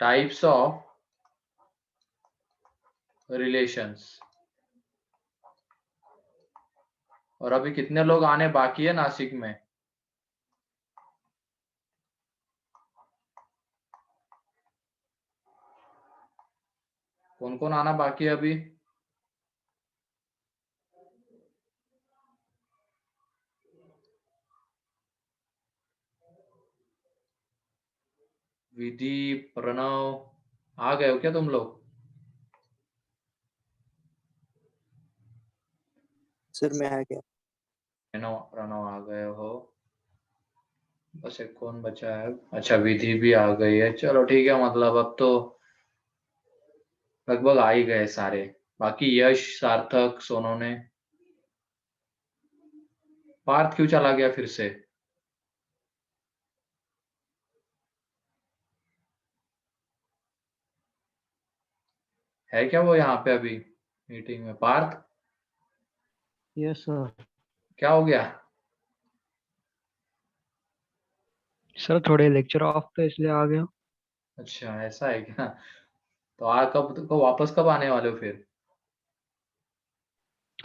Types of relations. और अभी कितने लोग आने बाकी है नासिक में? कौन कौन आना बाकी है अभी? विधि, प्रणव, आ गए हो क्या तुम लोग? सर मैं आ गया। प्रणव आ गए हो। बस एक कौन बचा है? अच्छा, विधि भी आ गई है। चलो ठीक है, मतलब अब तो लगभग आ ही गए सारे। बाकी यश, सार्थक, सोनू ने। पार्थ क्यों चला गया फिर से? है क्या वो यहाँ पे अभी मीटिंग में? Parth, yes sir. क्या हो गया? सर थोड़े लेक्चर ऑफ थे इसलिए आ गया। अच्छा, ऐसा है क्या? तो आ कब को वापस कब आने वाले हो फिर?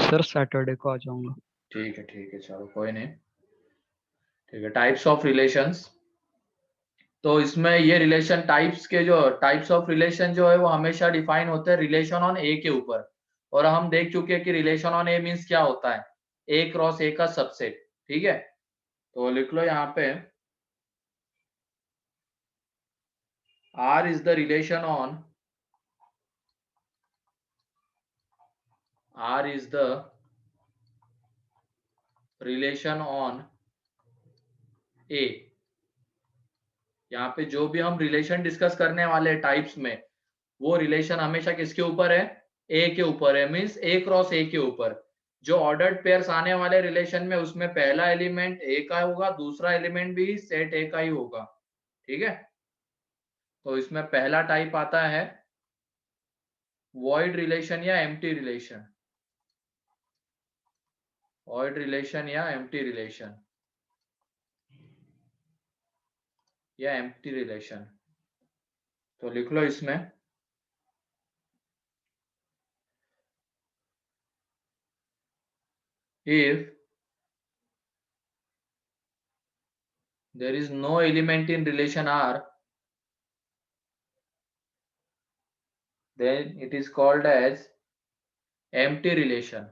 सर सैटरडे को आ जाऊंगा। ठीक है, चलो कोई नहीं। ठीक है, टाइप्स ऑफ रिलेशंस। तो इसमें ये रिलेशन टाइप्स के जो टाइप्स ऑफ रिलेशन जो है वो हमेशा डिफाइन होते हैं रिलेशन ऑन ए के ऊपर। और हम देख चुके हैं कि रिलेशन ऑन ए मीन्स क्या होता है, ए क्रॉस ए का सबसेट। ठीक है, तो लिख लो यहाँ पे R is the relation on R is the relation on A। यहाँ पे जो भी हम रिलेशन डिस्कस करने वाले टाइप्स में, वो रिलेशन हमेशा किसके ऊपर है? ए के ऊपर है, मीन्स ए क्रॉस ए के ऊपर। जो ऑर्डर्ड पेयर्स आने वाले रिलेशन में, उसमें पहला एलिमेंट ए का होगा, दूसरा एलिमेंट भी सेट ए का ही होगा। ठीक है, तो इसमें पहला टाइप आता है वॉइड रिलेशन या एम्प्टी रिलेशन। वॉइड रिलेशन या एम्प्टी रिलेशन या एम्प्टी रिलेशन। तो लिख लो इसमें if there is no element in relation R, then it is called as empty relation.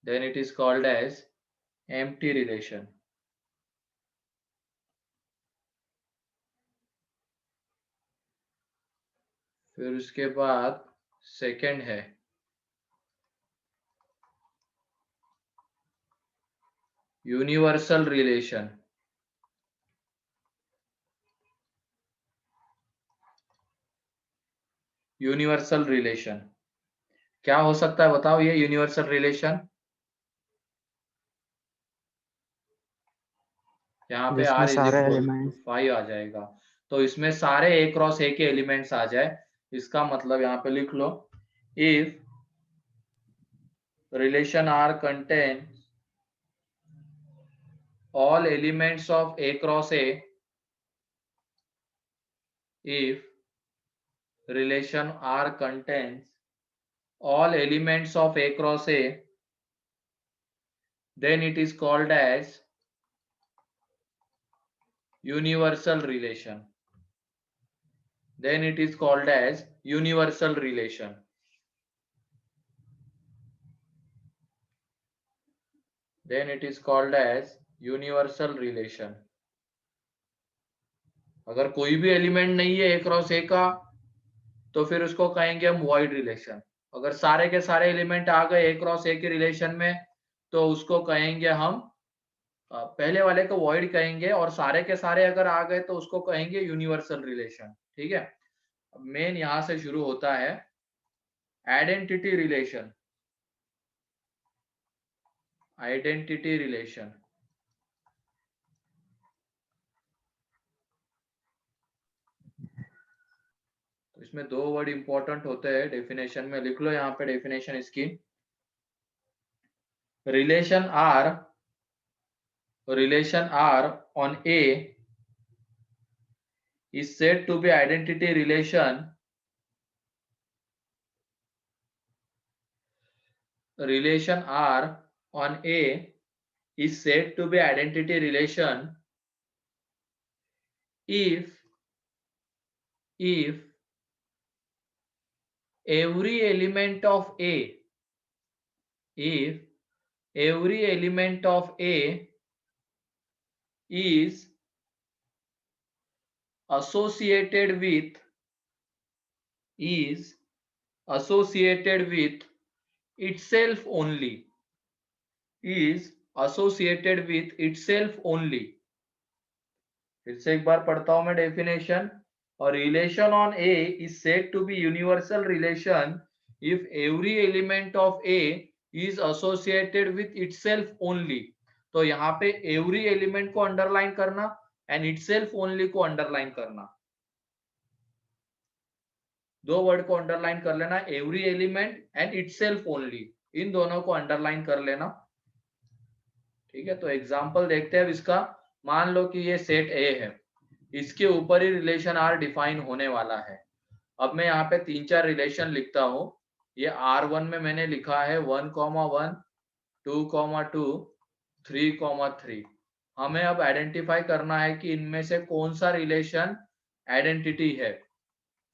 Then it is called as empty relation. फिर उसके बाद second है universal relation. Universal relation क्या हो सकता है बताओ? ये यूनिवर्सल रिलेशन यहाँ पे जिसमें R इज सारे इक्वल टू एलिमेंट 5 आ जाएगा। तो इसमें सारे ए क्रॉस ए के एलिमेंट्स आ जाए। इसका मतलब यहाँ पे लिख लो if relation R contains all elements of A cross A, if relation R contains all elements of A cross A, then it is called as universal relation. Then it is called as universal relation. Then it is called as universal relation. अगर कोई भी element नहीं है ए cross ए का, तो फिर उसको कहेंगे हम वॉइड रिलेशन। अगर सारे के सारे एलिमेंट आ गए ए क्रॉस ए के रिलेशन में, तो उसको कहेंगे हम पहले वाले को वॉइड कहेंगे, और सारे के सारे अगर आ गए तो उसको कहेंगे यूनिवर्सल रिलेशन। ठीक है, मेन यहां से शुरू होता है आइडेंटिटी रिलेशन। आइडेंटिटी रिलेशन तो इसमें दो वर्ड इंपॉर्टेंट होते हैं डेफिनेशन में, लिख लो यहाँ पे डेफिनेशन इसकी। Relation R on A is said to be identity relation R on A is said to be identity relation if every element of A is associated with itself only, फिर से एक बार पढ़ता हूं मैं डेफिनेशन. और relation on A is said to be universal relation if every element of A is associated with itself only. तो यहाँ पे एवरी एलिमेंट को अंडरलाइन करना एंड इटसेल्फ ओनली को अंडरलाइन करना, दो वर्ड को अंडरलाइन कर लेना, every element and itself only, इन दोनों को अंडरलाइन कर लेना. ठीक है, तो एग्जांपल देखते हैं इसका. मान लो कि ये सेट ए है, इसके ऊपर ही रिलेशन आर डिफाइन होने वाला है. अब मैं यहाँ पे 3-4 रिलेशन लिखता हूं. ये R1 में मैंने लिखा है 1,1, 2,2, 3,3. हमें अब आइडेंटिफाई करना है कि इनमें से कौन सा रिलेशन आइडेंटिटी है.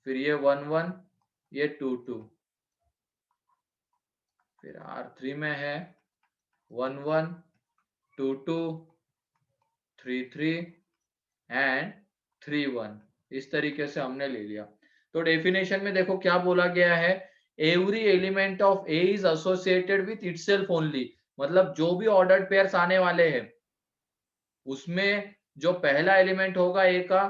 फिर ये 1,1, ये 2,2. फिर R3 में है 1,1, 2,2, 3,3 एंड 3,1. इस तरीके से हमने ले लिया. तो डेफिनेशन में देखो क्या बोला गया है, every element of A is associated with itself only. मतलब जो भी ऑर्डर्ड पेयर्स आने वाले हैं उसमें जो पहला एलिमेंट होगा ए का,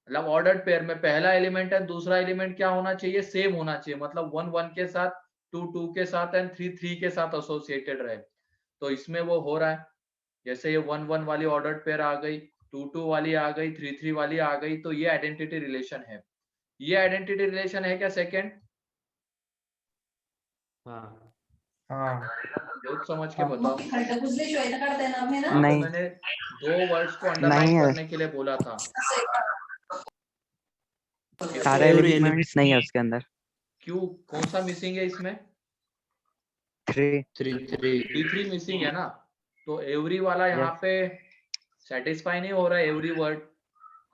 मतलब ऑर्डर्ड पेयर में पहला एलिमेंट है, दूसरा एलिमेंट क्या होना चाहिए, सेम होना चाहिए. मतलब 1,1 के साथ, 2,2 के साथ एंड 3,3 के साथ एसोसिएटेड रहे. तो इसमें वो हो रहा है. जैसे ये 1,1 वाली ऑर्डर्ड पेयर आ गई, 2,2 वाली आ गई, 3,3 वाली आ गई, तो ये आइडेंटिटी रिलेशन है. ये आइडेंटिटी रिलेशन है क्या सेकंड? बहुत समझ के बताओ. नहीं. मैंने दो वर्ड्स को अंडरलाइन करने के लिए बोला था. सारे एलिमेंट्स नहीं है उसके अंदर. क्यों, कौन सा मिसिंग है इसमें? 3 मिसिंग है ना. तो एवरी वाला यहाँ पे सेटिस्फाई नहीं हो रहा है. एवरी वर्ड,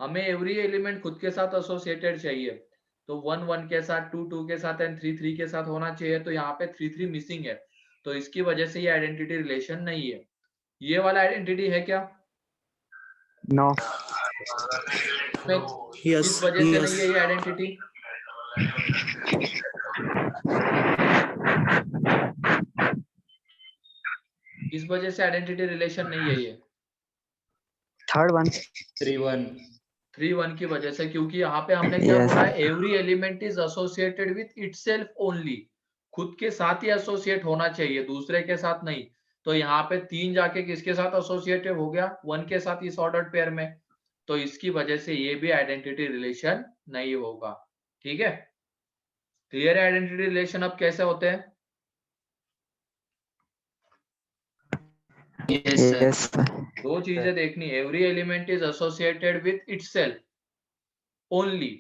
हमें एवरी एलिमेंट खुद के साथ एसोसिएटेड चाहिए. तो 1,1 के साथ, 2,2 के साथ एंड 3,3 के साथ होना चाहिए. तो यहाँ पे 3,3 मिसिंग है, तो इसकी वजह से ये आइडेंटिटी रिलेशन नहीं है. ये वाला आइडेंटिटी है क्या? नो. किस वजह से नहीं है ये आइडेंटिटी? इस वजह से आइडेंटिटी रिलेशन नहीं है ये. थर्ड वन 3,1 की वजह से, क्योंकि यहाँ पे हमने क्या बोला है, every element is associated with itself only. खुद के साथ ही एसोसिएट होना चाहिए, दूसरे के साथ नहीं. तो यहाँ पे 3 जाके किसके साथ एसोसिएटेड हो गया, 1 के साथ इस ऑर्डर्ड पेयर में. तो इसकी वजह से ये भी आइडेंटिटी रिलेशन नहीं होगा. ठीक है, क्लियर है? आइडेंटिटी रिलेशन अब कैसे होते हैं? यस. दो चीजें देखनी, every element is associated with itself only.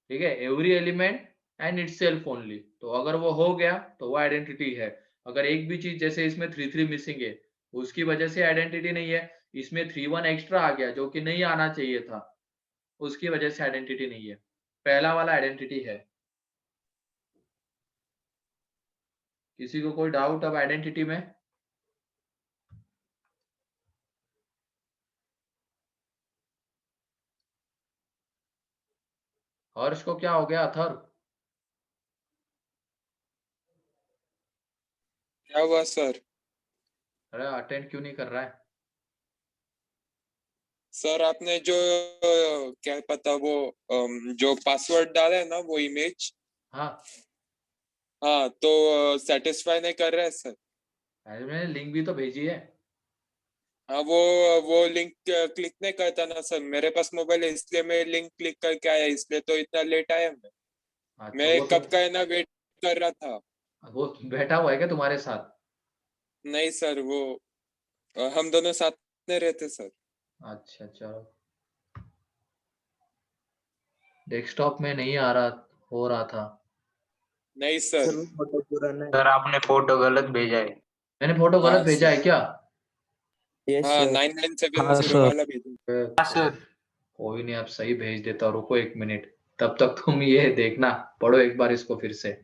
ठीक है, every element and itself only. तो अगर वो हो गया तो वो आइडेंटिटी है. अगर एक भी चीज, जैसे इसमें 3,3 मिसिंग है, उसकी वजह से आइडेंटिटी नहीं है. इसमें 3,1 एक्स्ट्रा आ गया जो कि नहीं आना चाहिए था, उसकी वजह से आइडेंटिटी नहीं है. पहला वाला आइडेंटिटी है. किसी को कोई डाउट अब आइडेंटिटी में? हर्ष को क्या हो गया? अथर, क्या हुआ सर? अरे अटेंड क्यों नहीं कर रहा है? सर आपने जो क्या पता वो जो पासवर्ड डाला है ना, वो इमेज, हाँ तो सेटिस्फाई नहीं कर रहा है सर. अरे मैंने लिंक भी तो भेजी है. हाँ, वो लिंक क्लिक नहीं करता ना सर. मेरे पास मोबाइल है इसलिए मैं लिंक क्लिक करके आया, इसलिए तो इतना लेट आया मैं. अच्छा, मैं कब का है ना वेट कर रहा था. वो बैठा हुआ है क्या तुम्हारे साथ? नहीं सर, वो हम दोनों साथ में रहते सर. अच्छा चलो. डेस्कटॉप में नहीं आ रहा हो रहा था। नहीं सर। सर आपने फोटो गलत भेजा है। मैंने फोटो हाँ गलत भेजा है क्या? हाँ, हाँ 9970 सर। वाला भेजो। हाँ सर। कोई नहीं, आप सही भेज देता हूँ, रुको 1 मिनट। तब तक तुम ये देखना, पढ़ो एक बार इसको फिर से।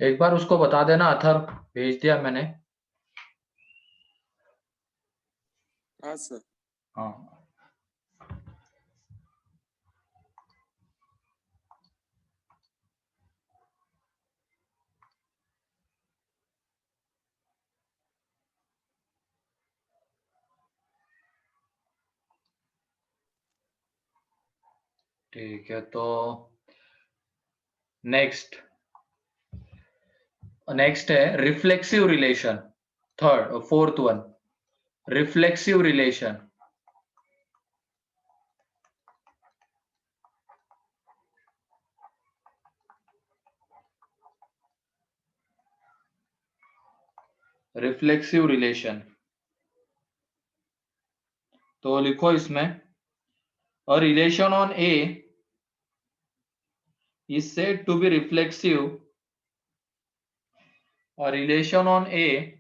एक बार उसको बता देना, अथर भेज दिया मैंने। हाँ सर। हाँ ठीक है, तो नेक्स्ट नेक्स्ट है reflexive relation. Fourth one, reflexive relation. Reflexive relation, तो लिखो इसमें, a relation on A is said to be reflexive. A relation on A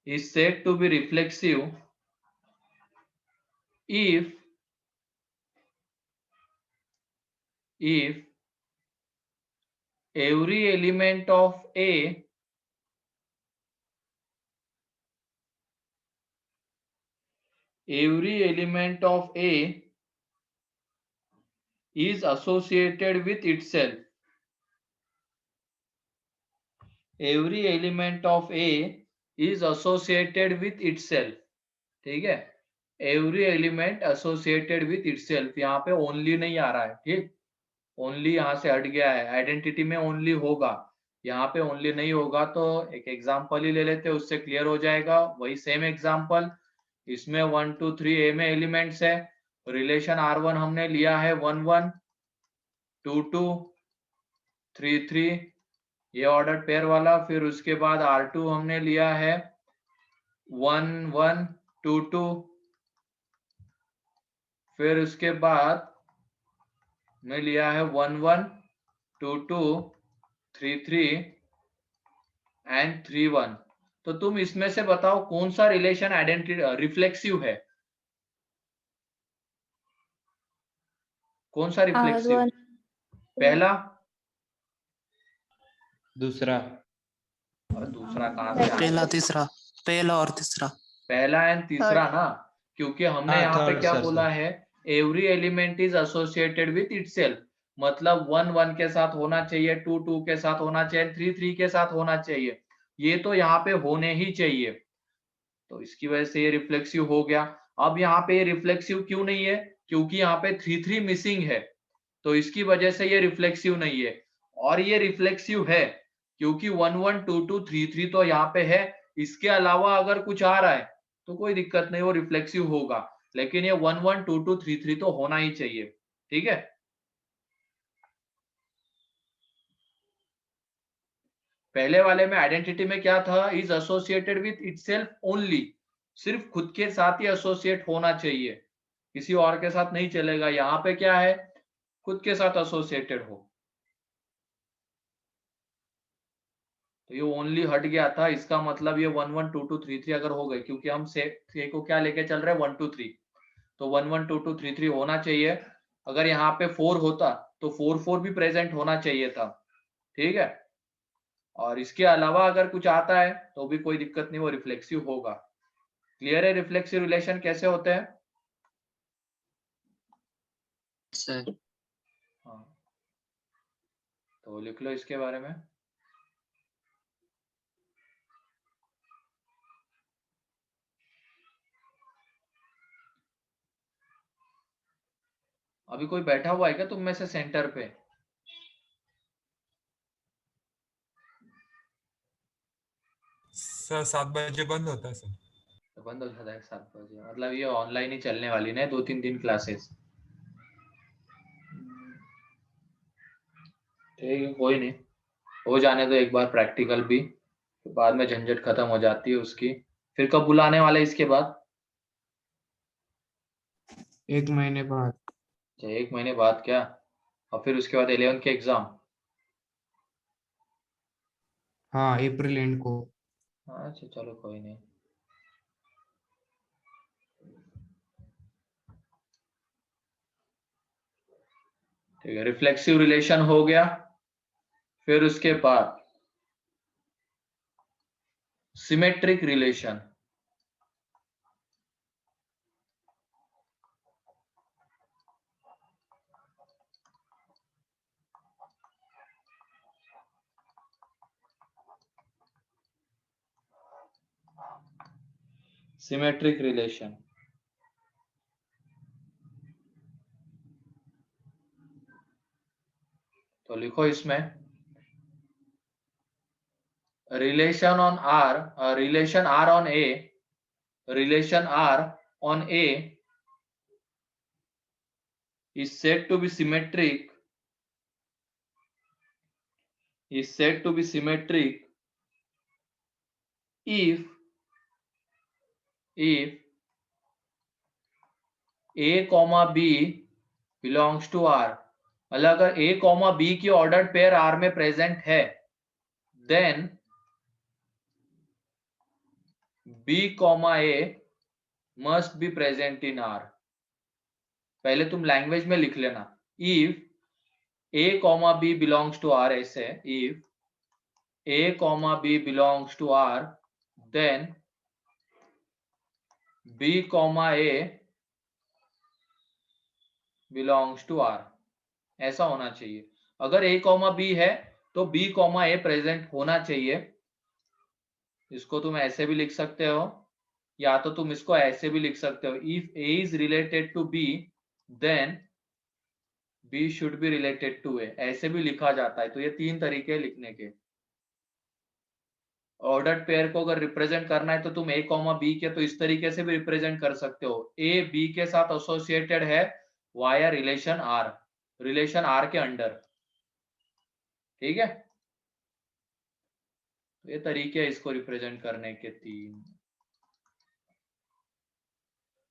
is said to be reflexive if every element of A is associated with itself. Every element of A is associated with itself. ठीक है, every element associated with itself, यहाँ पे only नहीं आ रहा है, ठीक, only यहाँ से हट गया है, आइडेंटिटी में ओनली होगा, यहाँ पे ओनली नहीं होगा। तो एक एग्जांपल ही ले लेते हैं, उससे क्लियर हो जाएगा। वही सेम एग्जांपल, इसमें 1 2 3 ए में एलिमेंट्स है, रिलेशन R1 हमने लिया है 1 1 2 2 3 3, ये ऑर्डर पेयर वाला। फिर उसके बाद R2 हमने लिया है 1 1 2 2, फिर उसके बाद में लिया है 1 1 2 2 3 3 एंड 3 1। तो तुम इसमें से बताओ कौन सा रिलेशन आइडेंटिटी रिफ्लेक्सिव है, कौन सा रिफ्लेक्सिव? पहला, दूसरा। दूसरा कहां से आया? पहला तीसरा, पहला और तीसरा। पहला एंड तीसरा ना, क्योंकि हमने हाँ, यहाँ पे third, क्या sir, बोला है, every element is associated with itself, मतलब 1 1 के साथ होना चाहिए, 2 2 के साथ होना चाहिए, 3 3 के साथ होना चाहिए, ये तो यहाँ पे होने ही चाहिए। तो इसकी वजह से ये रिफ्लेक्सिव हो गया। अब यहाँ पे ये रिफ्लेक्सिव क्यों नहीं है? क्योंकि यहाँ पे 3 3 मिसिंग है, तो इसकी वजह से ये रिफ्लेक्सिव नहीं है। और ये रिफ्लेक्सिव है क्योंकि 1 1 2 2 3 3 तो यहाँ पे है, इसके अलावा अगर कुछ आ रहा है तो कोई दिक्कत नहीं, वो रिफ्लेक्सिव होगा। लेकिन ये 1 1 2 2 3 3 तो होना ही चाहिए, ठीक है। पहले वाले में आइडेंटिटी में क्या था, is associated with itself only, सिर्फ खुद के साथ ही एसोसिएट होना चाहिए, किसी और के साथ नहीं चलेगा। यहाँ पे क्या है, खुद के साथ एसोसिएटेड हो। तो ये ओनली हट गया था, इसका मतलब ये 1 1 2 2 3 3 अगर हो गए, क्योंकि हम से को क्या लेके चल रहे हैं 1 2 3, तो 1 1 2 2 3 3 होना चाहिए। अगर यहाँ पे 4 होता तो 4 4 भी प्रेजेंट होना चाहिए था, ठीक है। और इसके अलावा अगर कुछ आता है तो भी कोई दिक्कत नहीं, वो रिफ्लेक्सिव होगा। क्लियर है रिफ्लेक्सिव रिलेशन कैसे होते हैं? सर हाँ, तो लिख लो इसके बारे में। अभी कोई बैठा हुआ है क्या तुम में से सेंटर पे? सर 7 बजे बंद होता है सर। तो बंद हो जाता है 7 बजे, मतलब ये ऑनलाइन ही चलने वाली ना 2-3 दिन क्लासेस। ठीक है, कोई नहीं, हो जाने दो एक बार प्रैक्टिकल भी, तो बाद में झंझट खत्म हो जाती है उसकी। फिर कब बुलाने वाले इसके बाद? 1 महीने बाद। अच्छा, 1 महीने बाद क्या? और फिर उसके बाद 11th के एग्जाम? हाँ, अप्रैल एंड को। अच्छा चलो कोई नहीं। ठीक है, रिफ्लेक्सिव रिलेशन हो गया। फिर उसके बाद सिमेट्रिक रिलेशन। सिमेट्रिक रिलेशन, तो लिखो इसमें relation on R, relation R on A, relation R on A is said to be symmetric, is said to be symmetric if A comma B belongs to R. मतलब अगर A comma B की ordered pair R में present है, then B comma A must be present in R. पहले तुम language में लिख लेना, if A comma B belongs to R, ऐसे if A comma B belongs to R, then B comma A belongs to R, ऐसा होना चाहिए। अगर A comma B है तो B comma A प्रेजेंट होना चाहिए। इसको तुम ऐसे भी लिख सकते हो, या तो तुम इसको ऐसे भी लिख सकते हो, if A is related to B then B should be related to A, ऐसे भी लिखा जाता है। तो ये 3 तरीके हैं लिखने के। ऑर्डर्ड पेयर को अगर रिप्रेजेंट करना है तो तुम A कॉमा B के तो इस तरीके से भी रिप्रेजेंट कर सकते हो, A B के साथ एसोसिएटेड है वाया रिलेशन R के अंडर, ठीक है। ये तरीके हैं इसको रिप्रेजेंट करने के 3।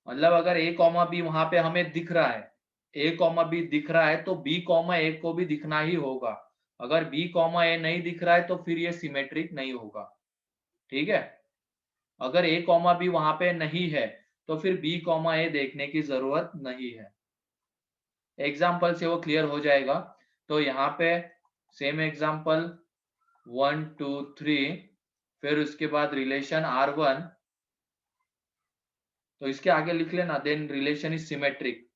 मतलब अगर A कॉमा B वहां पे हमें दिख रहा है, A कॉमा B दिख रहा है तो B कॉमा A को भी दिखना ही होगा। अगर B कॉमा A नहीं दिख रहा है तो फिर ये सिमेट्रिक नहीं होगा, ठीक है। अगर A कॉमा B वहां पे नहीं है तो फिर B कॉमा A देखने की जरूरत नहीं है। एग्जाम्पल से वो क्लियर हो जाएगा। तो यहाँ पे सेम एग्जाम्पल 1 2 3, फिर उसके बाद रिलेशन R1, तो इसके आगे लिख लेना देन रिलेशन इज सिमेट्रिक,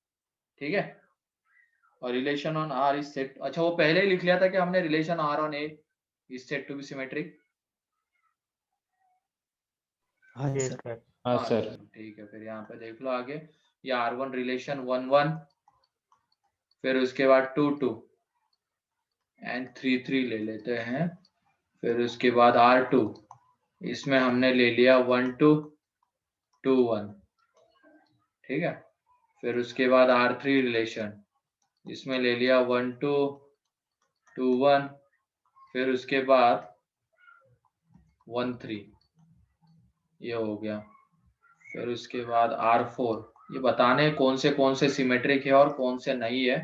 ठीक है। और relation on R is said, अच्छा वो पहले ही लिख लिया था कि हमने relation R on A is said to be symmetric. हाँ Yes, सर। sir. हाँ सर, ठीक है। फिर यहाँ पे देख लो आगे, ये R1 रिलेशन 1 1, फिर उसके बाद 2 2 एंड 3 3 ले लेते हैं। फिर उसके बाद R2, इसमें हमने ले लिया 1 2 2 1, ठीक है। फिर उसके बाद R3 रिलेशन, इसमें ले लिया 1 2 2 1, फिर उसके बाद 1 3, ये हो गया। फिर उसके बाद R4, ये बताने कौन से सिमेट्रिक है और कौन से नहीं है।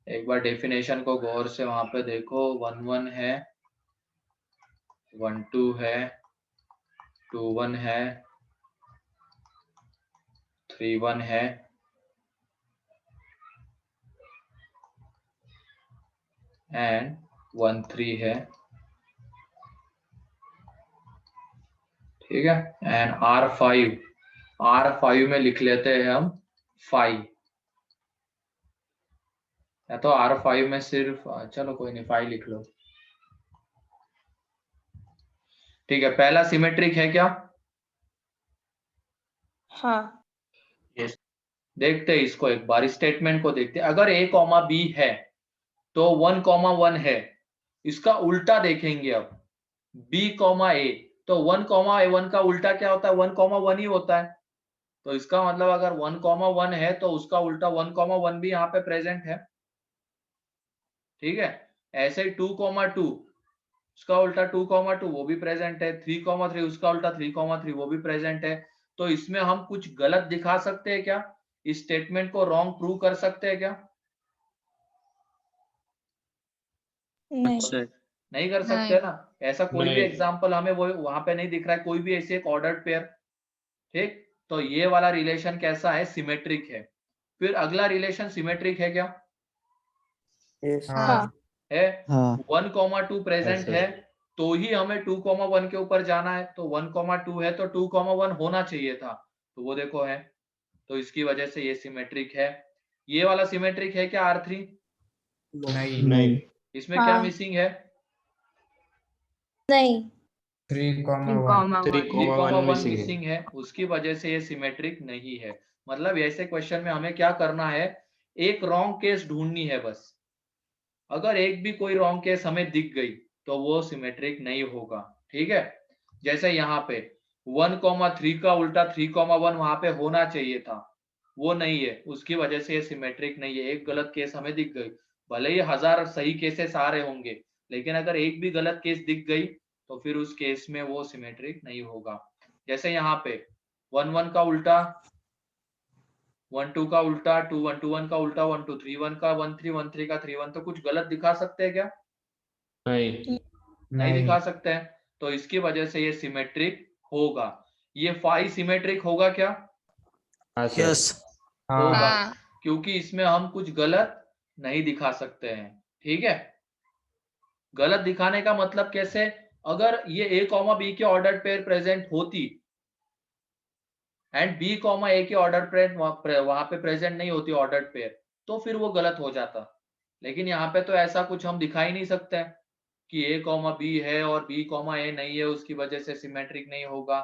एक बार डेफिनेशन को गौर से वहां पे देखो, 1 1 है, 1 2 है, 2 1 है, 3 1 है, एंड 1 3 है, ठीक है। एंड R5 में लिख लेते हैं हम 5, या तो R5 में सिर्फ, चलो कोई नहीं 5 लिख लो, ठीक है। पहला सिमेट्रिक है क्या? हाँ। यस। देखते हैं इसको एक बार, स्टेटमेंट को देखते हैं। अगर A कॉमा B है तो 1 कॉमा 1 है, इसका उल्टा देखेंगे अब। B कॉमा A, तो 1 कॉमा 1 का उल्टा क्या होता है? 1 कॉमा 1 ही होता है। तो इसका मतलब अगर 1 कॉमा 1 है तो उसका उल्टा 1 कॉमा 1 भी यहाँ पे प्रेजेंट है, ठीक है। ऐसे ही 2 कॉमा 2, उसका उल्टा 2 कॉमा 2 वो भी प्रेजेंट है। 3 कॉमा 3 उसका उल्टा 3 कॉमा 3 वो भी प्रेजेंट है। तो इसमें हम कुछ गलत दिखा सकते हैं क्या? इस स्टेटमेंट को रॉन्ग प्रूव कर सकते हैं क्या? नहीं। नहीं कर सकते ना। ऐसा कोई भी एग्जांपल हमें वो वहां पे नहीं दिख रहा है, कोई भी ऐसे एक ऑर्डर्ड पेयर, ठीक। तो ये वाला रिलेशन कैसा है? सिमेट्रिक है। फिर अगला रिलेशन सिमेट्रिक है क्या? हाँ। है। हाँ 1 कॉमा 2 प्रेजेंट है तो ही हमें 2 कॉमा 1 के ऊपर जाना है। तो 1 कॉमा 2 है तो 2 कॉमा 1 होना चाहिए था, तो वो देखो है। तो इसकी वजह से ये सिमेट्रिक है। ये वाला सिमेट्रिक है क्या R3? नहीं। नहीं। इसमें हाँ। क्या मिसिंग है? नहीं। 3 कॉमा 3 कॉमा 1 मिसिंग है। मिसिंग है, उसकी वजह से ये सिमेट्रिक नहीं है। मतलब ऐसे क्वेश्चन में हमें क्या करना है? एक रॉन्ग केस ढूंढनी है बस। अगर एक भी कोई रॉन्ग केस हमें दिख गई तो वो सिमेट्रिक नहीं होगा, ठीक है। जैसे यहाँ पे 1 कॉमा 3 का उल्टा 3 कॉमा 1 वहां पे होना चाहिए था, वो नहीं है, उसकी वजह से ये सिमेट्रिक नहीं है। एक गलत केस हमें दिख गई, भले ही 1000 सही केसेस आ रहे होंगे, लेकिन अगर एक भी गलत केस दिख गई तो फिर उस केस में वो सिमेट्रिक नहीं होगा। जैसे यहाँ पे 1 1 का उल्टा 1 2 का उल्टा 2 1 2 1 का उल्टा 1 2 3 1 का 1 3 1 3 का 3 1, तो कुछ गलत दिखा सकते हैं क्या? नहीं। नहीं दिखा सकते हैं। तो इसकी वजह से ये सिमेट्रिक होगा। ये 5 सिमेट्रिक होगा क्या? हाँ सर। यस। होगा, हाँ। क्योंकि इसमें हम कुछ गलत नहीं दिखा सकते हैं, ठीक है। गलत दिखाने का मतलब कैसे? अगर ये A कॉमा B के ऑर्डर पेयर प्रेजेंट होती एंड B कॉमा A के ऑर्डर पेयर वहां पे प्रेजेंट नहीं होती ऑर्डर पेयर, तो फिर वो गलत हो जाता। लेकिन यहाँ पे तो ऐसा कुछ हम दिखा ही नहीं सकते हैं कि A कॉमा B है और B कॉमा A नहीं है, उसकी वजह से सिमेट्रिक नहीं होगा।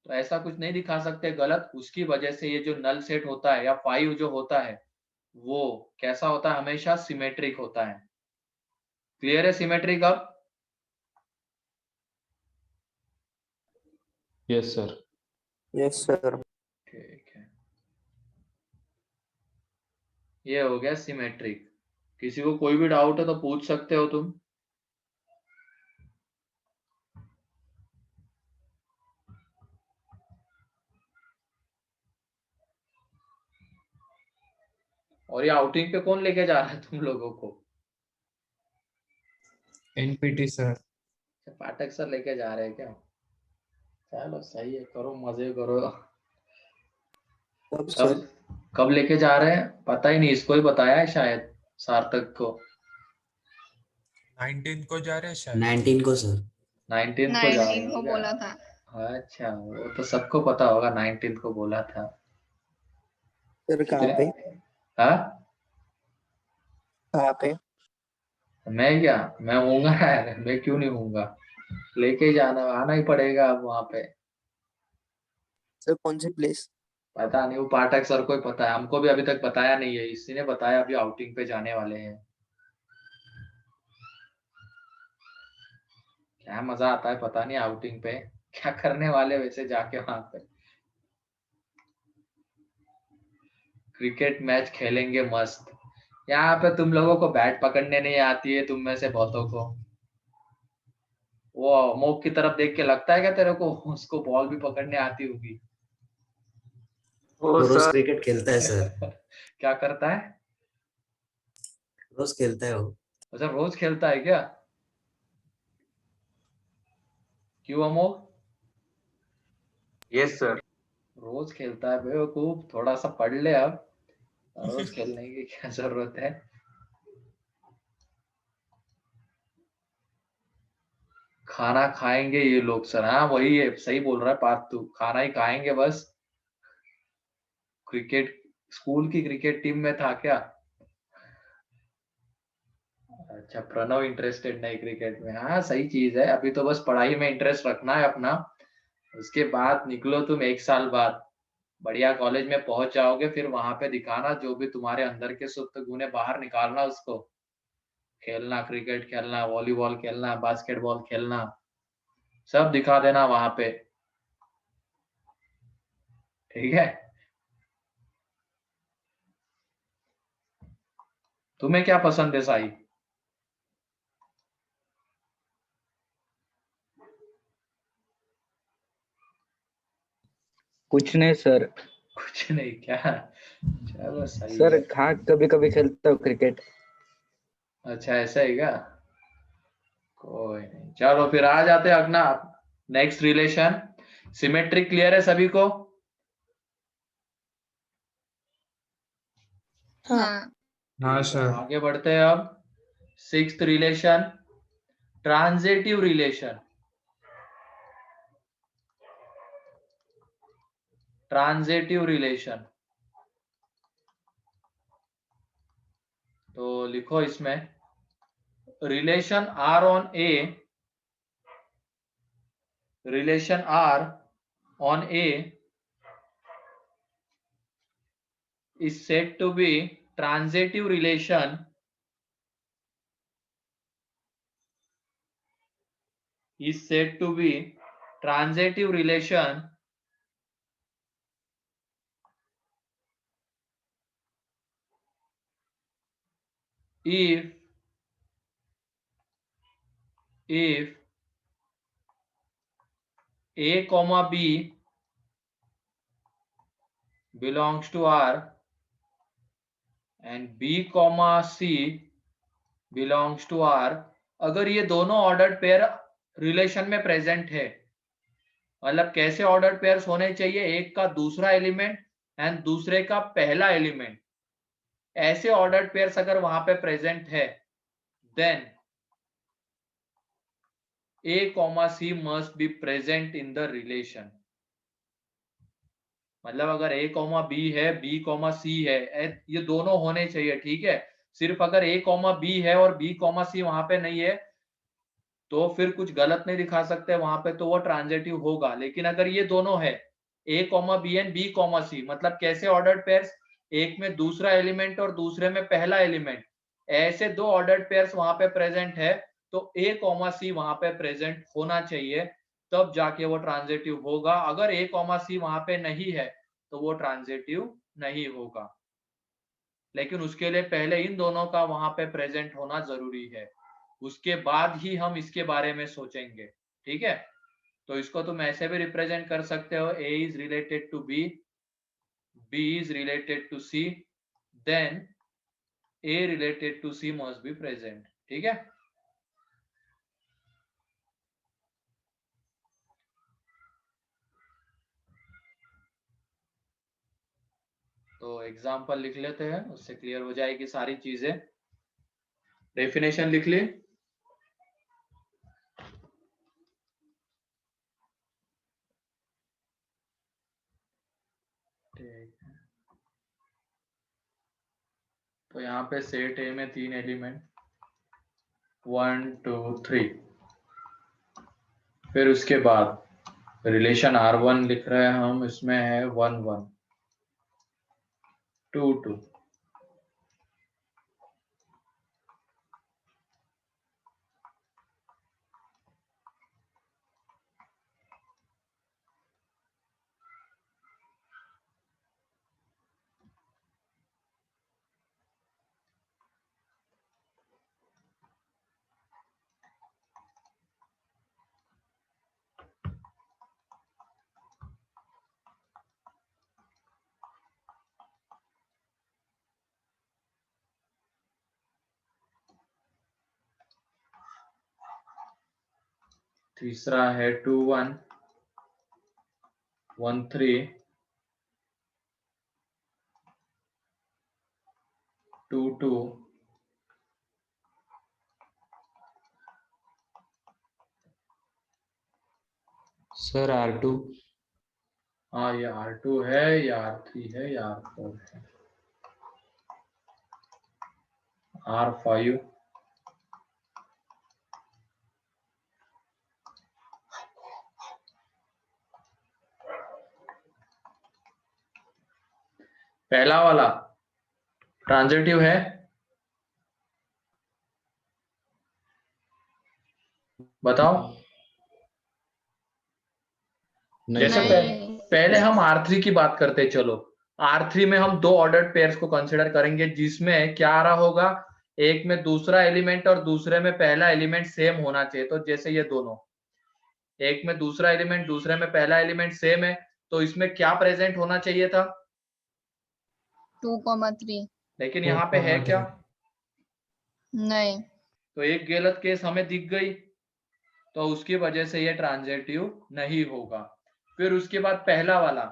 तो ऐसा कुछ नहीं दिखा सकते गलत, उसकी वजह से ये जो नल सेट होता है या 5 जो होता है वो कैसा होता है? हमेशा सिमेट्रिक होता है। क्लियर है सिमेट्रिक अब? Yes sir. ठीक है, ये हो गया सिमेट्रिक। किसी को कोई भी डाउट है तो पूछ सकते हो तुम। और ये आउटिंग पे कौन लेके जा रहा है तुम लोगों को? NPT sir. पाठक सर लेके जा रहे हैं क्या? चलो सही है, करो मजे करो। कब कब लेके जा रहे हैं पता ही नहीं, इसको ही बताया है शायद, सार्थक को। 19 को जा रहे हैं शायद। 19 को सर। 19 को जा रहे 19 हो को क्या? बोला था। अच्छा, वो तो सबको पता होगा 19 को बोला था। सर कहाँ पे? हाँ, कहाँ पे? मैं क्या, मैं हूँगा यार, मैं क्यों नहीं हूँगा? लेके ही जाना, आना ही पड़ेगा अब वहां पे। सर कौन सी प्लेस? पता नहीं, वो पाठक सर को ही पता है, हमको भी अभी तक बताया नहीं है। इसी ने बताया अभी आउटिंग पे जाने वाले हैं। क्या मजा आता है पता नहीं आउटिंग पे, क्या करने वाले वैसे जाके वहां पे। क्रिकेट मैच खेलेंगे मस्त। यहाँ पे तुम लोगों को बैट पकड़ने नहीं आती है, तुम में से बहुतों को। वो अमोक की तरफ देख के लगता है क्या तेरे को उसको बॉल भी पकड़ने आती होगी? वो रोज क्रिकेट खेलता है सर। क्या करता है? रोज खेलता है वो। अच्छा, रोज खेलता है क्या? क्यों अमोघ? Yes sir. रोज खेलता है बेवकूफ, थोड़ा सा पढ़ ले अब, रोज खेलने की क्या जरूरत है? खाना खाएंगे ये लोग सर, हाँ वही है, सही बोल रहा है पार्थ, तू खाना ही खाएंगे बस। क्रिकेट, स्कूल की क्रिकेट टीम में था क्या? अच्छा, प्रणव इंटरेस्टेड नहीं क्रिकेट में, हाँ सही चीज है, अभी तो बस पढ़ाई में इंटरेस्ट रखना है अपना, उसके बाद निकलो तुम 1 साल बाद, बढ़िया कॉलेज में पहुंच जाओगे, फिर वहां पे दिखाना जो भी तुम्हारे अंदर के सुप्त गुण है, बाहर निकालना उसको, खेलना, क्रिकेट खेलना, वॉलीबॉल खेलना, बास्केटबॉल खेलना, सब दिखा देना वहां पे, ठीक है? तुम्हें क्या पसंद है साई? कुछ नहीं सर। कुछ नहीं क्या? चलो सही सर है। हाँ, कभी कभी खेलता हूँ क्रिकेट। अच्छा ऐसा है क्या? कोई नहीं, चलो फिर आ जाते हैं अपना नेक्स्ट रिलेशन। सिमेट्रिक क्लियर है सभी को? हाँ। हाँ ठीक है, सर। आगे बढ़ते हैं अब। 6th relation, transitive relation. Transitive relation, तो लिखो इसमें, relation R on A, relation R on A is said to be transitive relation, is said to be transitive relation if a comma b belongs to R and b comma c belongs to R, अगर ये दोनों ordered pair relation में present है, मतलब कैसे ordered pairs होने चाहिए, एक का दूसरा एलिमेंट एंड दूसरे का पहला एलिमेंट, ऐसे ऑर्डर्ड पेयर्स अगर वहां पे प्रेजेंट है, then A comma C must be present in the relation। मतलब अगर A comma B है, B comma C है, ये दोनों होने चाहिए, ठीक है? सिर्फ अगर A comma B है और B comma C वहां पे नहीं है, तो फिर कुछ गलत नहीं दिखा सकते वहां पे, तो वो ट्रांजिटिव होगा। लेकिन अगर ये दोनों है, A comma B and B comma C, मतलब कैसे ऑर्डर्ड पेयर्स, एक में दूसरा एलिमेंट और दूसरे में पहला एलिमेंट, ऐसे दो ऑर्डर्ड पेयर्स वहां पे प्रेजेंट है, तो A कॉमा C वहां पे प्रेजेंट होना चाहिए, तब जाके वो ट्रांजिटिव होगा। अगर A कॉमा C वहां पे नहीं है तो वो ट्रांजिटिव नहीं होगा, लेकिन उसके लिए पहले इन दोनों का वहां पे प्रेजेंट होना जरूरी है, उसके बाद ही हम इसके बारे में सोचेंगे, ठीक है? तो इसको तुम ऐसे भी रिप्रेजेंट कर सकते हो, A is related to B, B is related to C, then A related to C must be present, ठीक है? तो एग्जाम्पल लिख लेते हैं, उससे क्लियर हो जाएगी सारी चीजें। डेफिनेशन लिख ली? ठीक है, तो यहाँ पे सेट ए में 3 एलिमेंट, 1 2 3, फिर उसके बाद रिलेशन R1 लिख रहे हैं हम, इसमें है 1 1 2 2, तीसरा है 2 1 1 3 2 2 सर R2 हाँ ये R2 है, या R3 है, या R4 है, R5 पहला वाला ट्रांजिटिव है, बताओ। नहीं जैसे सर। पहले हम R3 की बात करते हैं, चलो R3 में हम दो ऑर्डर्ड पेयर्स को कंसिडर करेंगे, जिसमें क्या आ रहा होगा, एक में दूसरा एलिमेंट और दूसरे में पहला एलिमेंट सेम होना चाहिए। तो जैसे ये दोनों, एक में दूसरा एलिमेंट दूसरे में पहला एलिमेंट सेम है, तो इसमें क्या प्रेजेंट होना चाहिए था? 2,3। लेकिन यहाँ पे है क्या? नहीं। तो एक गलत केस हमें दिख गई, तो उसकी वजह से ये ट्रांजिटिव नहीं होगा। फिर उसके बाद पहला वाला,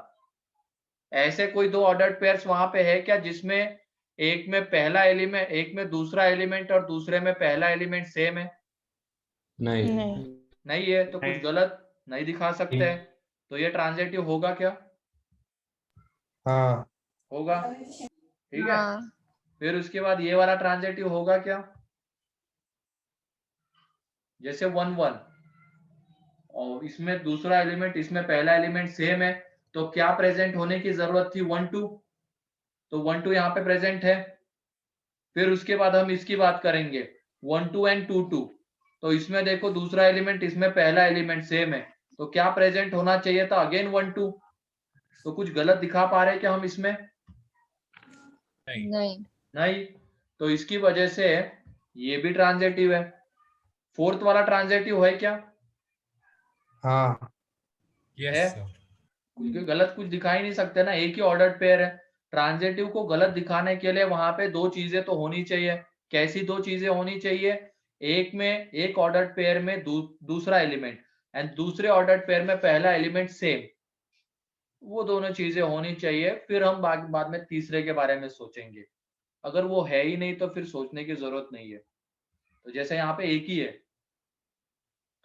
ऐसे कोई दो ऑर्डर्ड पेयर्स वहां पे है क्या जिसमें एक में पहला एलिमेंट, एक में दूसरा एलिमेंट और दूसरे में पहला एलिमेंट सेम है? नहीं नहीं है, तो कुछ गलत नहीं दिखा सकते हैं, तो ये ट्रांजिटिव होगा क्या? हाँ होगा, ठीक है। हाँ। फिर उसके बाद ये वाला ट्रांजिटिव होगा क्या? जैसे 1 1 और इसमें दूसरा एलिमेंट इसमें पहला एलिमेंट सेम है, तो क्या प्रेजेंट होने की जरूरत थी? 1 2, तो 1 2 यहाँ पे प्रेजेंट है। फिर उसके बाद हम इसकी बात करेंगे 1 2 एंड 2 2, तो इसमें देखो दूसरा एलिमेंट इसमें पहला एलिमेंट सेम है, तो क्या प्रेजेंट होना चाहिए था? अगेन 1 2। तो कुछ गलत दिखा पा रहे हैं क्या हम इसमें? नहीं, तो इसकी वजह से ये भी ट्रांजिटिव है। फोर्थ वाला ट्रांजिटिव है क्या? हाँ है, कुछ गलत कुछ दिखा ही नहीं सकते ना, एक ही ऑर्डर्ड पेयर है। ट्रांजिटिव को गलत दिखाने के लिए वहां पे दो चीजें तो होनी चाहिए। कैसी दो चीजें होनी चाहिए? एक में एक ऑर्डर्ड पेयर में दूसरा एलिमेंट एंड दूसरे ऑर्डर्ड पेयर में पहला एलिमेंट सेम, वो दोनों चीजें होनी चाहिए। फिर हम बाद में तीसरे के बारे में सोचेंगे। अगर वो है ही नहीं तो फिर सोचने की जरूरत नहीं है। तो जैसे यहाँ पे एक ही है,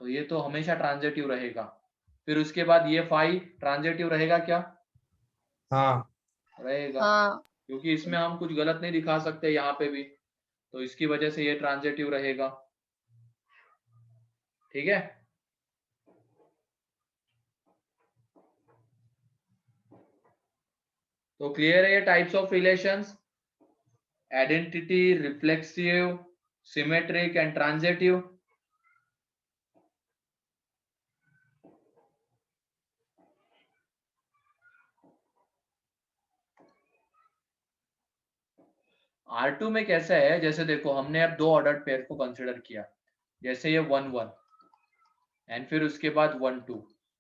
तो ये तो हमेशा ट्रांजिटिव रहेगा। फिर उसके बाद ये 5 ट्रांजिटिव रहेगा क्या? हाँ रहेगा। हाँ। क्योंकि इसमें हम कुछ गलत नहीं दिखा सकते यहाँ पे भी, तो इसकी वजह से ये ट्रांजिटिव रहेगा, ठीक है। तो क्लियर है ये types of relations, identity, reflexive, symmetric and transitive. R2 में कैसा है, जैसे देखो हमने अब दो ऑर्डर्ड पेयर को कंसिडर किया, जैसे ये 1 1 एंड फिर उसके बाद 1 2,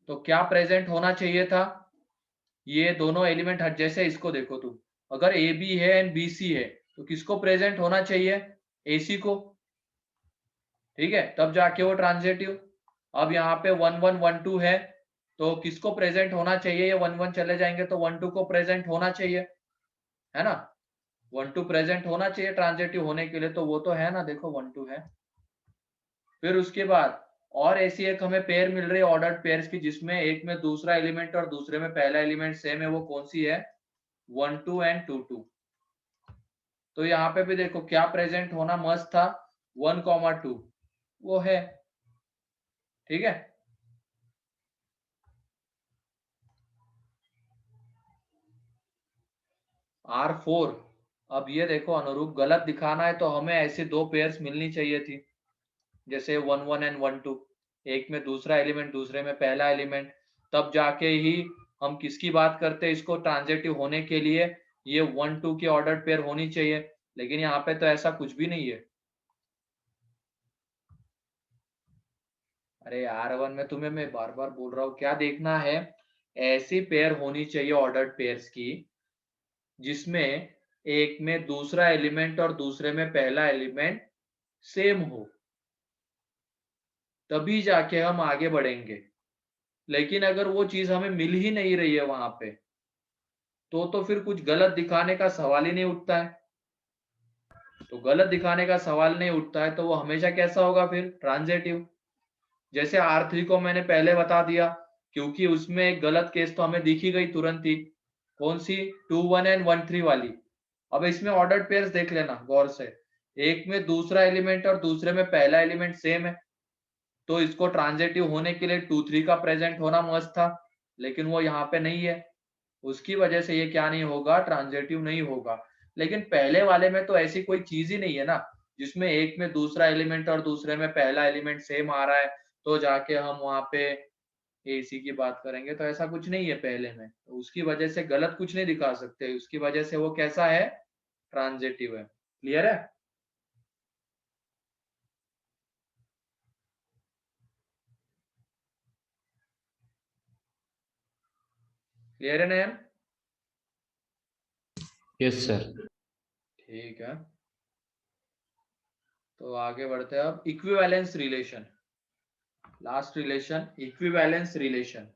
तो क्या प्रेजेंट होना चाहिए था? ये दोनों एलिमेंट हट, जैसे इसको देखो तुम, अगर ए बी है एंड बी सी है, तो किसको प्रेजेंट होना चाहिए? ए सी को, ठीक है, तब जाके वो ट्रांजिटिव। अब यहाँ पे 1 1 1 2 है, तो किसको प्रेजेंट होना चाहिए? ये 1 1 चले जाएंगे तो 1 2 को प्रेजेंट होना चाहिए, है ना। 1 2 प्रेजेंट होना चाहिए ट्रांजिटिव होने के लिए, तो वो तो है ना, देखो 1 2 है। फिर उसके बाद और ऐसी एक हमें पेयर मिल रही है ऑर्डर्ड पेयर्स की, जिसमें एक में दूसरा एलिमेंट और दूसरे में पहला एलिमेंट सेम है, वो कौन सी है? 1 2 एंड 2 2। तो यहाँ पे भी देखो क्या प्रेजेंट होना मस्त था? 1 2, वो है, ठीक है। R4, अब ये देखो अनुरूप गलत दिखाना है तो हमें ऐसी दो पेयर्स मिलनी चाहिए थी, जैसे 1 1 एंड 1 2, एक में दूसरा एलिमेंट दूसरे में पहला एलिमेंट, तब जाके ही हम किसकी बात करते हैं इसको ट्रांजिटिव होने के लिए? ये 1 2 की ऑर्डर्ड पेयर होनी चाहिए, लेकिन यहाँ पे तो ऐसा कुछ भी नहीं है। अरे R1 में तुम्हें मैं बार बार बोल रहा हूँ, क्या देखना है? ऐसी पेयर होनी चाहिए ऑर्डर्ड पेयर्स की जिसमें एक में दूसरा एलिमेंट और दूसरे में पहला एलिमेंट सेम हो, तभी जाके हम आगे बढ़ेंगे। लेकिन अगर वो चीज हमें मिल ही नहीं रही है वहां पे, तो फिर कुछ गलत दिखाने का सवाल ही नहीं उठता है। तो गलत दिखाने का सवाल नहीं उठता है तो वो हमेशा कैसा होगा फिर? ट्रांजिटिव। जैसे R3 को मैंने पहले बता दिया, क्योंकि उसमें एक गलत केस तो हमें दिखी गई तुरंत ही। कौन सी? 2 1 एंड 1 3 वाली। अब इसमें ऑर्डर्ड पेयर्स देख लेना गौर से, एक में दूसरा एलिमेंट और दूसरे में पहला एलिमेंट सेम है, तो इसको ट्रांजिटिव होने के लिए 2 3 का प्रेजेंट होना मस्त था, लेकिन वो यहाँ पे नहीं है, उसकी वजह से ये क्या नहीं होगा? ट्रांजिटिव नहीं होगा। लेकिन पहले वाले में तो ऐसी कोई चीज ही नहीं है ना, जिसमें एक में दूसरा एलिमेंट और दूसरे में पहला एलिमेंट सेम आ रहा है, तो जाके हम वहां पे AC की बात करेंगे। तो ऐसा कुछ नहीं है पहले में, तो उसकी वजह से गलत कुछ नहीं दिखा सकते, उसकी वजह से वो कैसा है? ट्रांजिटिव है। क्लियर है? क्लियर है नयन? Yes sir. ठीक है, तो आगे बढ़ते हैं अब। Equivalence relation, last relation, equivalence relation.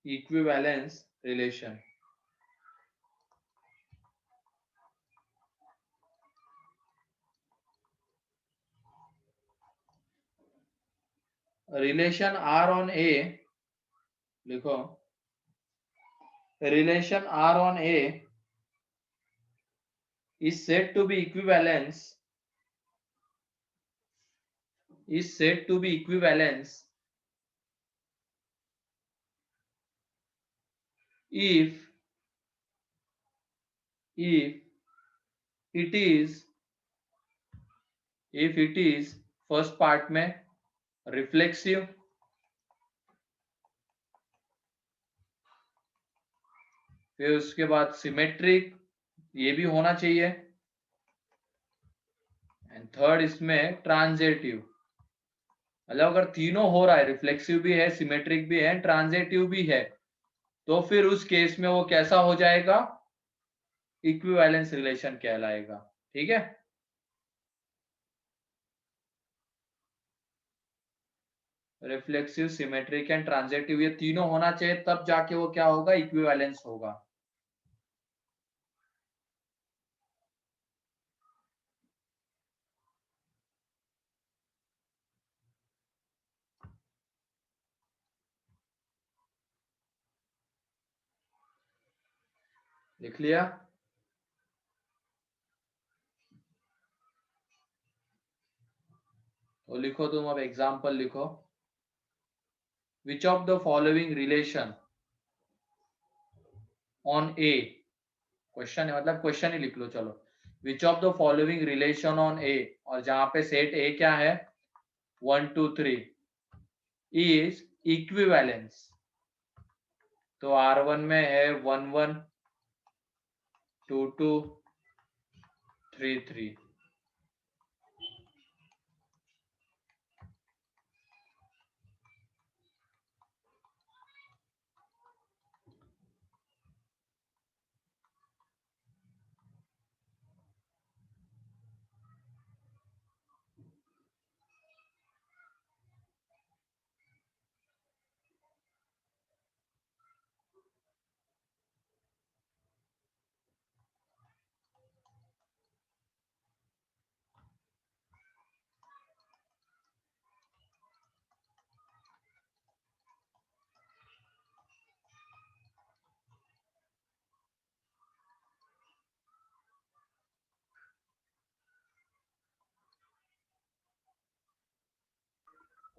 Equivalence relation, relation R on A, लिखो, relation R on A is said to be equivalence, is said to be equivalence if it is first part में reflexive, फिर उसके बाद symmetric, ये भी होना चाहिए, and third इसमें ट्रांजिटिव। मतलब अगर तीनों हो रहा है, रिफ्लेक्सिव भी है, सिमेट्रिक भी है, ट्रांजिटिव भी है, तो फिर उस केस में वो कैसा हो जाएगा? इक्विवेलेंस रिलेशन कहलाएगा। ठीक है, रिफ्लेक्सिव, सिमेट्रिक एंड ट्रांजिटिव, ये तीनों होना चाहिए, तब जाके वो क्या होगा? इक्विवेलेंस होगा। लिख लिया? तो लिखो तुम, अब एग्जाम्पल लिखो। Which of the following relation on A, question है, मतलब क्वेश्चन ही लिख लो, चलो। Which of the following relation on A, और जहां पे सेट ए क्या है? 1 2 3 इज इक्विवेलेंस। तो R1 में है 1 1 2 2 3 3।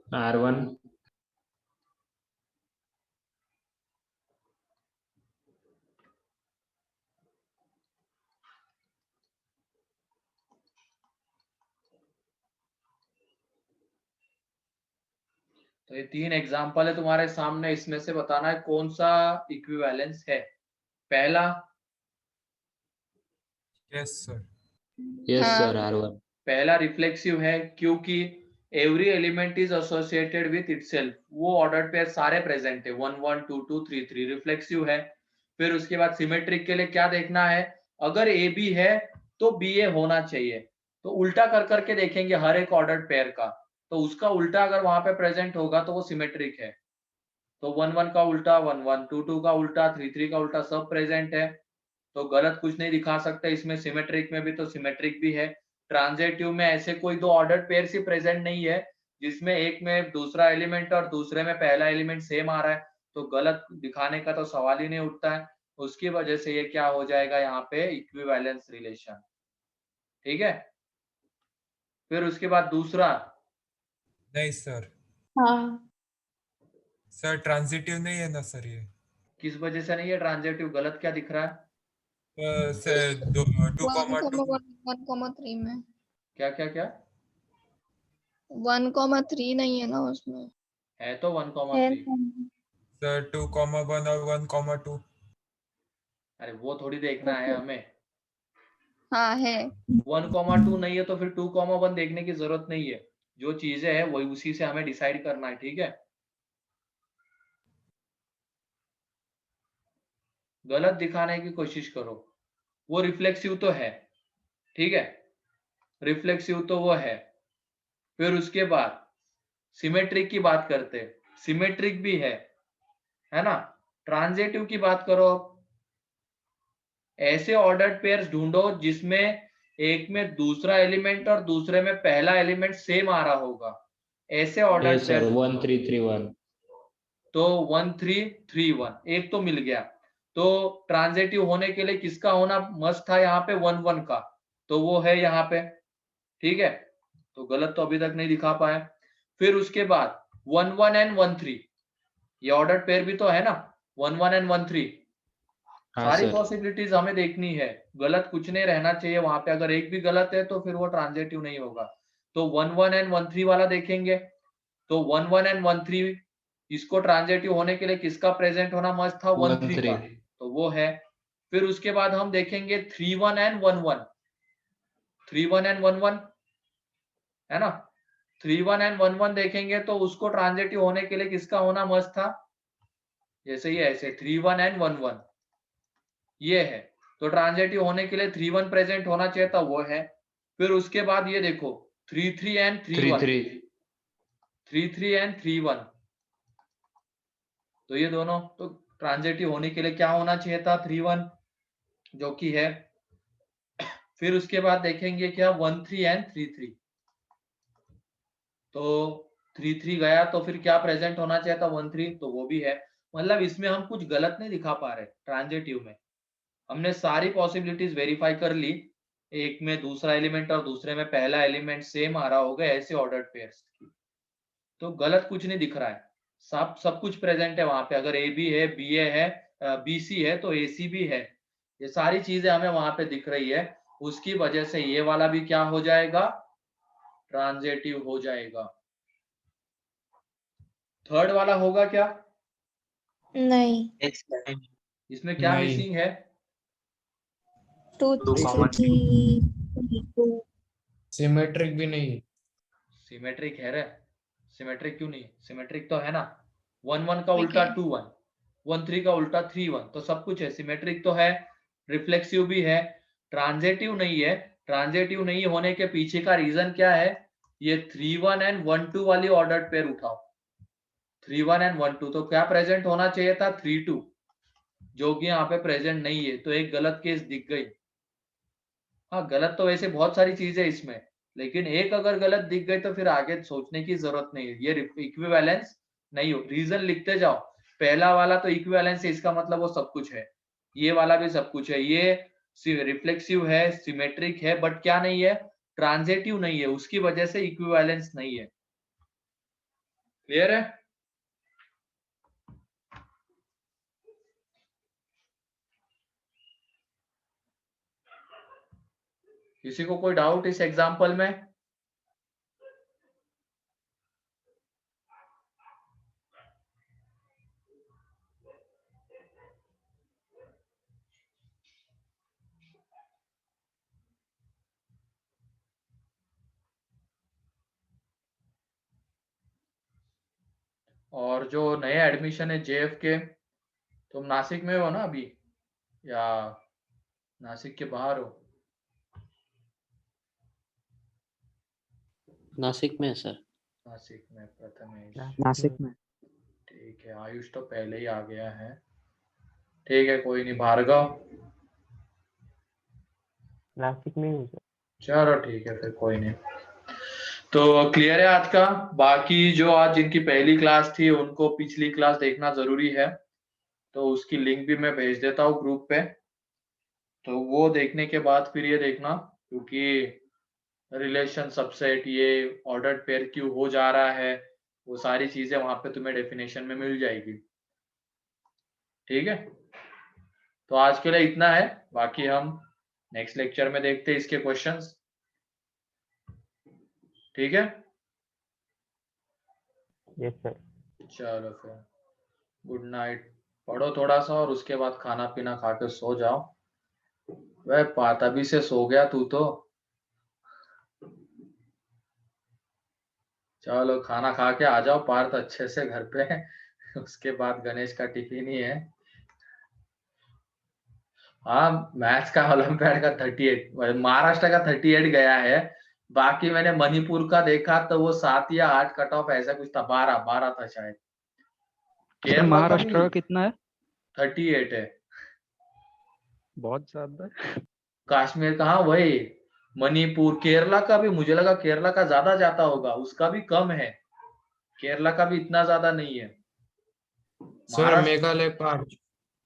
R1, तो ये 3 एग्जाम्पल है तुम्हारे सामने, इसमें से बताना है कौन सा इक्विवेलेंस है। पहला, यस सर। यस हाँ। Sir R1। पहला रिफ्लेक्सिव है, क्योंकि every element is associated with itself, वो ऑर्डर्ड पेयर सारे प्रेजेंट है, 1 1 2 2 3 3, रिफ्लेक्सिव है। फिर उसके बाद सिमेट्रिक के लिए क्या देखना है? अगर ए बी है तो BA होना चाहिए। तो उल्टा कर करके देखेंगे हर एक ऑर्डर्ड पेयर का, तो उसका उल्टा अगर वहां पे प्रेजेंट होगा तो वो सिमेट्रिक है। तो 1-1 का उल्टा 1-1, 2-2 का उल्टा 3-3 का उल्टा सब प्रेजेंट है, तो गलत कुछ नहीं दिखा सकते इसमें। सिमेट्रिक में भी तो सिमेट्रिक भी है। ट्रांजिटिव में ऐसे कोई दो ऑर्डर्ड पेयर ही प्रेजेंट नहीं है जिसमें एक में दूसरा एलिमेंट और दूसरे में पहला एलिमेंट सेम आ रहा है, तो गलत दिखाने का तो सवाल ही नहीं उठता है। उसकी वजह से ये क्या हो जाएगा यहाँ पे, इक्विवेलेंस रिलेशन। ठीक है, फिर उसके बाद दूसरा, नहीं सर, हाँ सर ट्रांजिटिव नहीं है ना सर ये। किस वजह से नहीं है ट्रांजिटिव, गलत क्या दिख रहा है? सर 2,2 1,3 में क्या क्या क्या 1,3 नहीं है ना उसमें। है? तो 1,3। सर 2,1 और 1,2। अरे वो थोड़ी देखना है हमें। हाँ है। 1,2 नहीं है तो फिर 2,1 देखने की जरूरत नहीं है। जो चीजें है वही उसी से हमें डिसाइड करना है। ठीक है, गलत दिखाने की कोशिश करो। वो रिफ्लेक्सिव तो है, ठीक है, रिफ्लेक्सिव तो वो है। फिर उसके बाद सिमेट्रिक की बात करते, सिमेट्रिक भी है ना। ट्रांजिटिव की बात करो, ऐसे ऑर्डर्ड पेयर्स ढूंढो जिसमें एक में दूसरा एलिमेंट और दूसरे में पहला एलिमेंट सेम आ रहा होगा, ऐसे ऑर्डर्ड Yes, पेयर sir. ढूंढो। 1,3,3,1. तो 1,3,3,1 एक तो मिल गया। तो ट्रांजिटिव होने के लिए किसका होना मस्ट था यहाँ पे? 1,1 का, तो वो है यहाँ पे। ठीक है, तो गलत तो अभी तक नहीं दिखा पाए। फिर उसके बाद 1,1 एंड 1,3, ये ऑर्डर्ड पेयर भी तो है ना, 1,1 एंड 1,3। हाँ सारी सर. पॉसिबिलिटीज हमें देखनी है, गलत कुछ नहीं रहना चाहिए वहां पे। अगर एक भी गलत है तो फिर वो ट्रांजिटिव नहीं होगा। तो 1,1 एंड 1,3 वाला देखेंगे, तो 1,1 एंड 1,3 इसको ट्रांजिटिव होने के लिए किसका प्रेजेंट होना मस्ट था? 1,3 का, 1,3. तो वो है। फिर उसके बाद हम देखेंगे 3,1 एंड 1,1, 3,1 एंड 1,1 है ना। 3,1 एंड 1,1 देखेंगे तो उसको ट्रांजिटिव होने के लिए किसका होना मस्ट था? जैसे ये ऐसे 3,1 एंड 1,1 ये है, तो ट्रांजिटिव होने के लिए 3,1 प्रेजेंट होना चाहिए था, वो है। फिर उसके बाद ये देखो 3,3 एंड 3,1, 3,3. 3,3 एंड 3,1, तो ये दोनों तो ट्रांजिटिव होने के लिए क्या होना चाहिए था? 3,1, जो कि है। फिर उसके बाद देखेंगे क्या? 1,3 एंड 3,3, तो 3,3 गया तो फिर क्या प्रेजेंट होना चाहिए था? 1,3, तो वो भी है। मतलब इसमें हम कुछ गलत नहीं दिखा पा रहे ट्रांजिटिव में। हमने सारी पॉसिबिलिटीज वेरीफाई कर ली, एक में दूसरा एलिमेंट और दूसरे में पहला एलिमेंट सेम आ रहा होगा, ऐसे ऑर्डर्ड पेयर्स की। तो गलत कुछ नहीं दिख रहा है, सब कुछ प्रेजेंट है वहां पे। अगर ए बी है, बी ए है, बी सी है, तो ए सी भी है। ये सारी चीजें हमें वहां पे दिख रही है, उसकी वजह से ये वाला भी क्या हो जाएगा? ट्रांजिटिव हो जाएगा। थर्ड वाला होगा क्या? नहीं। इसमें क्या नहीं। मिसिंग है? 2,3,2 सिमेट्रिक भी नहीं। सिमेट्रिक है रे, सिमेट्रिक क्यों नहीं? सिमेट्रिक तो है ना। 1,1 का ठीक उल्टा है। 2,1, 1,3 का उल्टा 3,1, तो सब कुछ है, सिमेट्रिक तो है, रिफ्लेक्सिव भी है। ट्रांजिटिव नहीं है। ट्रांजिटिव नहीं होने के पीछे का रीजन क्या है? ये 3,1 एंड 1,2 वाली ऑर्डर्ड पेयर उठाओ। 3,1 एंड 1,2, तो क्या प्रेजेंट होना चाहिए था? 3,2, जो कि यहाँ पे प्रेजेंट नहीं है, तो एक गलत केस दिख गई। हाँ, गलत तो वैसे बहुत सारी चीजें इसमें, लेकिन एक अगर गलत दिख गई तो फिर आगे सोचने की जरूरत नहीं है। ये इक्विवेलेंस नहीं हो, रीजन लिखते जाओ। पहला वाला तो इक्विवेलेंस है, इसका मतलब वो सब कुछ है। ये वाला भी सब कुछ है, ये रिफ्लेक्सिव है, सिमेट्रिक है, बट क्या नहीं है? ट्रांजिटिव नहीं है, उसकी वजह से इक्विवेलेंस नहीं है। क्लियर है? किसी को कोई डाउट इस एग्जांपल में? और जो नए एडमिशन है JF के, तुम नासिक में हो ना अभी, या नासिक के बाहर हो? नासिक में है सर। नासिक में प्रथमेश। नासिक में। ठीक है, आयुष तो पहले ही आ गया है। ठीक है, कोई नहीं। भार्गव? नासिक में हूँ सर। चलो ठीक है, फिर कोई नहीं। तो क्लियर है आज का। बाकी जो आज जिनकी पहली क्लास थी उनको पिछली क्लास देखना जरूरी है, तो उसकी लिंक भी मैं भेज देता हूँ ग्रुप पे। तो वो देखने के बाद फिर ये देखना, क्योंकि रिलेशन, सबसेट, ये ऑर्डर्ड पेयर क्यों हो जा रहा है, वो सारी चीजें वहां पे तुम्हें डेफिनेशन में मिल जाएगी। ठीक है, तो आज के लिए इतना है। बाकी हम नेक्स्ट लेक्चर में देखते हैं इसके क्वेश्चंस। ठीक है, यस सर। चलो फिर गुड नाइट। पढ़ो थोड़ा सा और उसके बाद खाना पीना खा के सो जाओ। वह तभी से सो गया तू तो। चलो खाना खा के आ जाओ पार्थ अच्छे से घर पे। उसके बाद गणेश का टिफिन ही है। हाँ, मैथ्स का ओलंपियाड का 38, महाराष्ट्र का 38 गया है। बाकी मैंने मणिपुर का देखा तो वो 7 या 8 कट ऑफ ऐसा कुछ था, 12 था शायद। सर केरला का महाराष्ट्र का भी कितना है? 38 है। बहुत ज्यादा है। कश्मीर का, हाँ वही। मणिपुर, केरला का भी मुझे लगा केरला का ज्यादा जाता होगा, उसका भी कम है। केरला का भी इतना ज्यादा नहीं है। सर महाराष्ट्र, मेघालय 5।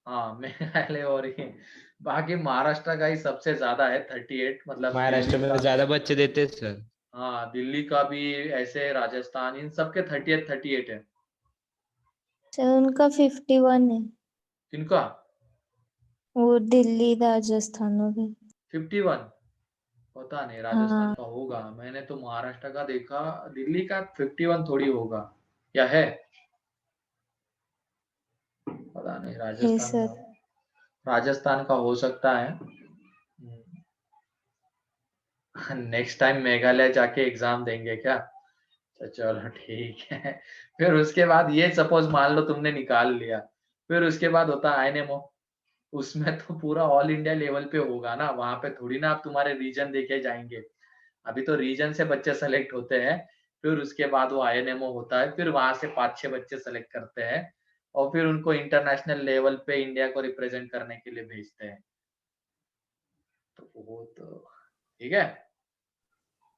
हाँ मेघालय और ये बाकी महाराष्ट्र का ही सबसे ज्यादा है 38, मतलब महाराष्ट्र दिल्ली में का। तो ज्यादा बच्चे देते हैं सर। हाँ, दिल्ली का भी ऐसे, राजस्थान, इन सबके 38 है। सर उनका 51 है, किनका? वो दिल्ली राजस्थान वगैरह। 51? पता नहीं, राजस्थान हाँ का होगा। मैंने तो महाराष्ट्र का देखा, दिल्ली का 51 थोड़ी होगा, या है? पता नहीं, है सर। राजस्थान का हो सकता है। नेक्स्ट टाइम मेघालय जाके एग्जाम देंगे क्या? तो चलो ठीक है। फिर उसके बाद ये सपोज मान लो तुमने निकाल लिया, फिर उसके बाद होता है आईएनएमओ। उसमें तो पूरा ऑल इंडिया लेवल पे होगा ना, वहां पे थोड़ी ना आप तुम्हारे रीजन देखे जाएंगे। अभी तो रीजन से बच्चे सेलेक्ट होते हैं, फिर उसके बाद वो आईएनएमओ होता है, फिर वहां से 5-6 बच्चे सेलेक्ट करते हैं और फिर उनको इंटरनेशनल लेवल पे इंडिया को रिप्रेजेंट करने के लिए भेजते हैं। तो वो तो ठीक है।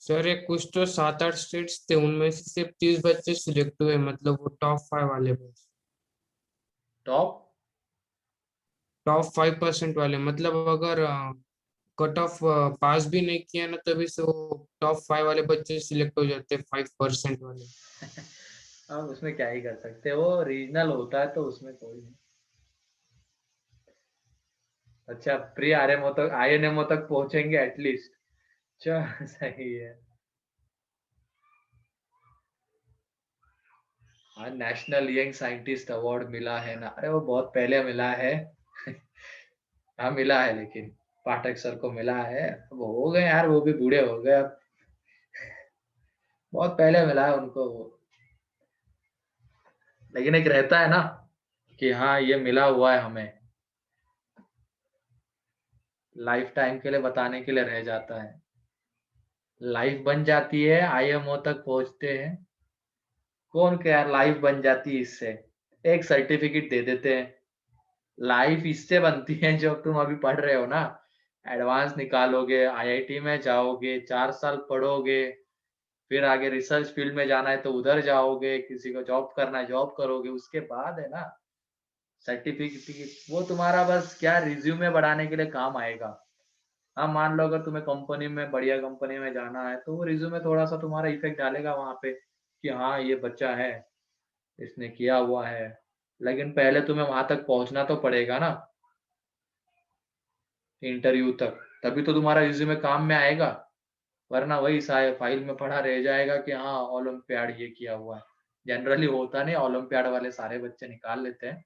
सर ये कुछ तो 7-8 स्टेट्स थे, उनमें से सिर्फ 30 बच्चे सिलेक्ट हुए, मतलब वो टॉप 5 वाले बस। टॉप टॉप 5% वाले, मतलब अगर कट ऑफ पास भी नहीं किया ना तभी से वो टॉप 5 वाले बच्चे सिलेक्ट हो जाते हैं, 5% वाले। अब उसमें क्या ही कर सकते हैं, वो रीजनल होता है तो उसमें कोई नहीं। अच्छा, प्री आरएमओ तक, आईएनएमओ तक पहुंचेंगे एटलीस्ट। चल सही है। हाँ, नेशनल यंग साइंटिस्ट अवार्ड मिला है ना? अरे वो बहुत पहले मिला है। हाँ मिला है, लेकिन पाठक सर को मिला है। अब हो गए यार, वो भी बूढ़े हो गए अब। बहुत पहले मिला है उनको वो। लेकिन एक रहता है ना कि हाँ ये मिला हुआ है हमें, लाइफ टाइम के लिए बताने के लिए रह जाता है। लाइफ बन जाती है, आईएमओ तक पहुंचते हैं। कौन क्या यार, लाइफ बन जाती है इससे, एक सर्टिफिकेट दे देते हैं। लाइफ इससे बनती है जो तुम अभी पढ़ रहे हो ना। एडवांस निकालोगे, आईआईटी में जाओगे, 4 साल पढ़ोगे, फिर आगे रिसर्च फील्ड में जाना है तो उधर जाओगे, किसी को जॉब करना है जॉब करोगे, उसके बाद है ना सर्टिफिकेट। वो तुम्हारा बस क्या रिज्यूमे बढ़ाने के लिए काम आएगा। हाँ मान लो अगर तुम्हें कंपनी में, बढ़िया कंपनी में जाना है तो वो रिज्यूमे थोड़ा सा तुम्हारा इफेक्ट डालेगा वहां पे कि हाँ ये बच्चा है, इसने किया हुआ है। लेकिन पहले तुम्हें वहां तक पहुंचना तो पड़ेगा ना, इंटरव्यू तक, तभी तो तुम्हारा रिज्यूमे काम में आएगा। वरना वही फाइल में पढ़ा रह जाएगा कि हाँ ओलंपियाड ये किया हुआ है। जनरली होता नहीं, ओलंपियाड वाले सारे बच्चे निकाल लेते हैं।